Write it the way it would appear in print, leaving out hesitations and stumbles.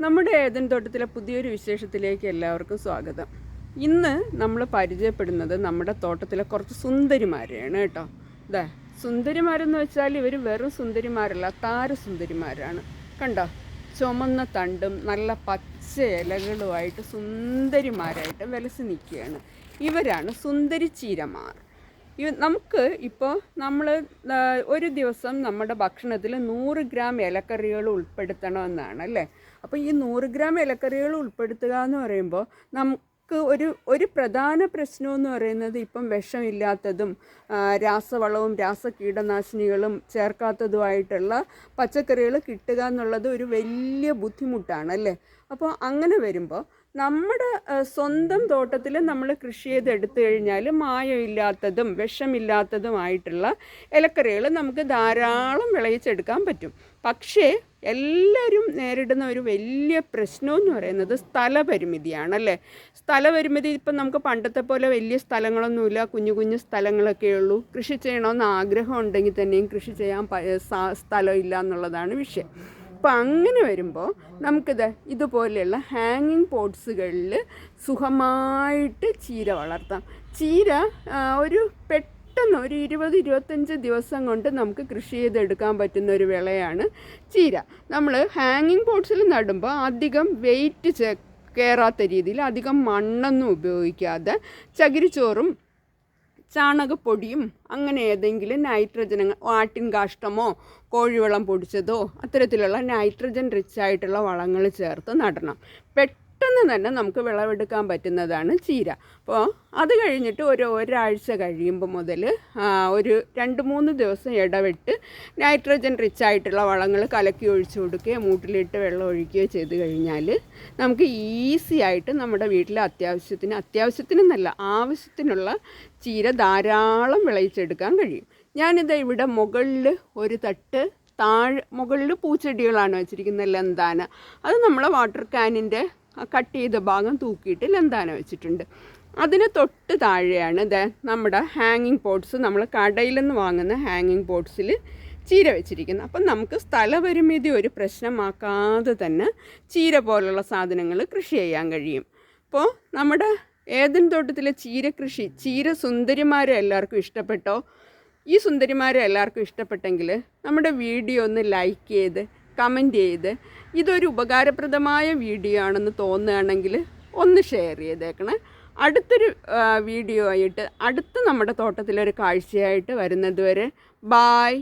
നമ്മുടെ ഏദൻ തോട്ടത്തിലെ പുതിയൊരു വിശേഷത്തിലേക്ക് എല്ലാവർക്കും സ്വാഗതം. ഇന്ന് നമ്മൾ പരിചയപ്പെടുന്നത് നമ്മുടെ തോട്ടത്തിലെ കുറച്ച് സുന്ദരിമാരെയാണ് കേട്ടോ. ഇതാ സുന്ദരിമാരെന്ന് വെച്ചാൽ ഇവർ വെറും സുന്ദരിമാരല്ല, താരസുന്ദരിമാരാണ്. കണ്ടോ, ചുമന്ന തണ്ടും നല്ല പച്ച ഇലകളുമായിട്ട് സുന്ദരിമാരായിട്ട് വിലസി നിൽക്കുകയാണ്. ഇവരാണ് സുന്ദരി ചീരമാർ. നമുക്ക് ഇപ്പോൾ നമ്മൾ ഒരു ദിവസം നമ്മുടെ ഭക്ഷണത്തിൽ 100 ഗ്രാം ഇലക്കറികൾ ഉൾപ്പെടുത്തണമെന്നാണ് അല്ലേ. അപ്പോൾ ഈ 100 ഗ്രാം ഇലക്കറികൾ ഉൾപ്പെടുത്തുക എന്ന് പറയുമ്പോൾ നമുക്ക് ഒരു പ്രധാന പ്രശ്നമെന്ന് പറയുന്നത് ഇപ്പം വിഷമില്ലാത്തതും രാസവളവും രാസകീടനാശിനികളും ചേർക്കാത്തതുമായിട്ടുള്ള പച്ചക്കറികൾ കിട്ടുക എന്നുള്ളത് ഒരു വലിയ ബുദ്ധിമുട്ടാണ് അല്ലേ. അപ്പോൾ അങ്ങനെ വരുമ്പോൾ നമ്മുടെ സ്വന്തം തോട്ടത്തിൽ നമ്മൾ കൃഷി ചെയ്തെടുത്തു കഴിഞ്ഞാൽ മായമില്ലാത്തതും വിഷമില്ലാത്തതുമായിട്ടുള്ള ഇലക്കറികൾ നമുക്ക് ധാരാളം വിളയിച്ചെടുക്കാൻ പറ്റും. പക്ഷേ എല്ലാവരും നേരിടുന്ന ഒരു വലിയ പ്രശ്നമെന്ന് പറയുന്നത് സ്ഥലപരിമിതിയാണല്ലേ. സ്ഥലപരിമിതി ഇപ്പം നമുക്ക് പണ്ടത്തെ പോലെ വലിയ സ്ഥലങ്ങളൊന്നുമില്ല, കുഞ്ഞു കുഞ്ഞു സ്ഥലങ്ങളൊക്കെ ഉള്ളൂ. കൃഷി ചെയ്യണമെന്ന് ആഗ്രഹം ഉണ്ടെങ്കിൽ തന്നെയും കൃഷി ചെയ്യാൻ സ്ഥലമില്ല എന്നുള്ളതാണ് വിഷയം. അപ്പോൾ അങ്ങനെ വരുമ്പോൾ നമുക്കിത് ഇതുപോലെയുള്ള ഹാങ്ങിങ് പോട്ട്സുകളിൽ സുഖമായിട്ട് ചീര വളർത്താം. ചീര പെട്ടെന്ന് ഒരു 20-25 ദിവസം കൊണ്ട് നമുക്ക് കൃഷി ചെയ്തെടുക്കാൻ പറ്റുന്ന ഒരു വിളയാണ് ചീര. നമ്മൾ ഹാങ്ങിങ് പോട്ട്സിൽ നടുമ്പോൾ അധികം വെയിറ്റ് കയറാത്ത രീതിയിൽ അധികം മണ്ണൊന്നും ഉപയോഗിക്കാതെ ചകിരിച്ചോറും ചാണകപ്പൊടിയും അങ്ങനെ ഏതെങ്കിലും നൈട്രജൻ, ആട്ടിൻ കാഷ്ടമോ കോഴിവളം പൊടിച്ചതോ അത്തരത്തിലുള്ള നൈട്രജൻ റിച്ച് ആയിട്ടുള്ള വളങ്ങൾ ചേർത്ത് നടണം. പെട്ടെന്ന് തന്നെ നമുക്ക് വിളവെടുക്കാൻ പറ്റുന്നതാണ് ചീര. അപ്പോൾ അത് കഴിഞ്ഞിട്ട് ഒരാഴ്ച കഴിയുമ്പോൾ മുതൽ ഒരു 2-3 ദിവസം ഇടവിട്ട് നൈട്രജൻ റിച്ച് ആയിട്ടുള്ള വളങ്ങൾ കലക്കി ഒഴിച്ചു കൊടുക്കുകയോ മൂട്ടിലിട്ട് വെള്ളം ഒഴിക്കുകയോ ചെയ്ത് കഴിഞ്ഞാൽ നമുക്ക് ഈസി ആയിട്ട് നമ്മുടെ വീട്ടിലെ അത്യാവശ്യത്തിനെന്നല്ല ആവശ്യത്തിനുള്ള ചീര ധാരാളം വിളയിച്ചെടുക്കാൻ കഴിയും. ഞാനിത് ഇവിടെ മുകളിൽ ഒരു തട്ട് മുകളിൽ പൂച്ചെടികളാണ് വെച്ചിരിക്കുന്നത്, ലന്താന. അത് നമ്മളെ വാട്ടർ ക്യാനിൻ്റെ കട്ട് ചെയ്ത ഭാഗം തൂക്കിയിട്ട് ലന്താന വെച്ചിട്ടുണ്ട്. അതിന് തൊട്ട് താഴെയാണ് നമ്മുടെ ഹാങ്ങിങ് പോട്ട്സ്, നമ്മൾ കടയിൽ നിന്ന് വാങ്ങുന്ന ഹാങ്ങിങ് പോട്ട്സിൽ ചീര വെച്ചിരിക്കുന്നത്. അപ്പം നമുക്ക് സ്ഥലപരിമിതി ഒരു പ്രശ്നമാക്കാതെ തന്നെ ചീര പോലുള്ള സാധനങ്ങൾ കൃഷി ചെയ്യാൻ കഴിയും. അപ്പോൾ നമ്മുടെ ഏദൻ തോട്ടത്തിലെ ചീര സുന്ദരിമാരെ എല്ലാവർക്കും ഇഷ്ടപ്പെട്ടോ? ഈ സുന്ദരിമാരെ എല്ലാവർക്കും ഇഷ്ടപ്പെട്ടെങ്കിൽ നമ്മുടെ വീഡിയോ ഒന്ന് ലൈക്ക് ചെയ്ത് കമൻറ്റ് ചെയ്ത് ഇതൊരു ഉപകാരപ്രദമായ വീഡിയോ ആണെന്ന് തോന്നുകയാണെങ്കിൽ ഒന്ന് ഷെയർ ചെയ്തേക്കണേ. അടുത്തൊരു വീഡിയോ ആയിട്ട് നമ്മുടെ തോട്ടത്തിലൊരു കാഴ്ചയായിട്ട് വരുന്നത് വരെ ബായ്.